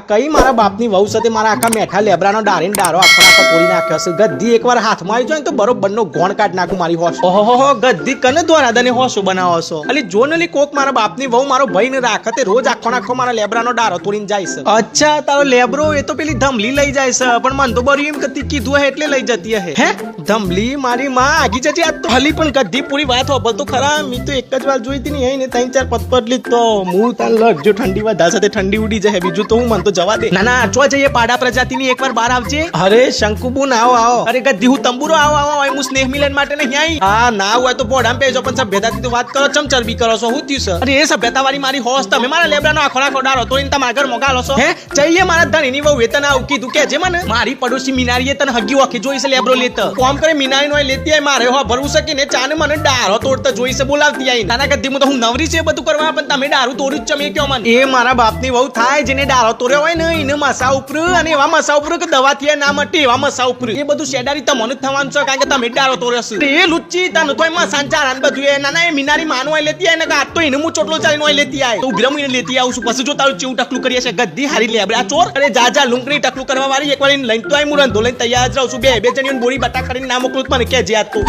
કઈ મારા બાપની વહુ સાથે મારા આખા મેઠા લેબરાનો ડારીને ડારો આખો તોડી નાખ્યો છે. ગદ્દી એકવાર હાથમાં આવી જાય ને તો બરોબરનો ગોણ કાઢ નાખું મારી હોશ. ઓહો ગદ્દી કને દ્વારાદાને હોશો બનાવો છો? અલી જો નલી કોક મારા બાપની વહુ મારો ભાઈ ને રાખતે રોજ આખો મારા લેબરાનો ડારો તોડીને જાય છે. અચ્છા તારો લેબરો એ તો પેલી ધમલી લઈ જાય છે, પણ મન તો બરી એમ કતી કીધું હે એટલે લઈ જતી હે. હે ધમલી મારી માં આગી જતી આ તો હલી પણ ગદ્દી પૂરી વાત હોબલ તો ખરા. મી તો એક જ વાર જોઈ હતી ને એને 3-4 પતપટલી તો મૂળ તાર લગ જો ઠંડી વધા સાથે ઠંડી ઉડી જાય. બીજું તો હું મન તો જવા દે. ના આચવા જઈએ પાડા પ્રજાતિની એકવાર બહાર આવજે. અરે શંકુબુન આવો. અરે ગદ્દી હું તંબુરો આવો હું સ્નેહ મિલન માટે નહીં આવી. હા ના હોય તો પોડામ પેજો, પણ સભ્યતાથી તો વાત કરો ચમ ચરબી કરો છો? હું થયું છે? અરે એ સભ્યતા વાળી મારી હોશ તમે મારા લેબડાનો આખો ડારો તોડીને તમારા ઘર મોગાલો છો. હે જઈએ મારા ધણીની વહુ વેતન આવું કીધું કે જે મને મારી પડોશી મીનારીએ તને હગી ઓખી જોઈ છે લેબરો લેતો. કોમ કરે મીનારી નો લેતી આય મારે હો ભરવું છે કે ને ચાને મને ડારો તોડતા જોઈ છે બોલાવતી આઈ. નાના ગદ્દી હું તો હું નવરી છે બધું કરવા, પણ તમે દારૂ તોડ્યું જ ચમે કયો મને? એ મારા બાપની વહુ થાય જેને ડારો તોડ્યો હોય ને એને મસા ઉપર અને એવા મસા ઉપર કે દવા થી ના મટી એવા મસા ઉપર એ બધું શેડારી તમને જ થવાનું છે, કારણ કે તમે ડારો તોડ્યો છે. એ લુચ્ચી તને તોય મસાન ચારાન બધું એ નાના એ મીનારી માનો લેતી આય ને કે આ તો એને હું ચોટલો ચાલીનો લેતી આય તો ઉગ્રમ એને લેતી આવું છું. પછી જો તારું ચેવું ટકલું કરીએ છે ગદ્દી હારી લેબડા ચોર. અરે જા લુંકડી ટકલું કરવા વાળી એકવાર એને લઈને તો આય મુરંધો લઈને તૈયાર જ રહું છું. બે જણીઓને બોરી બટા કરીને ના મોકલું મને કે જે આ તો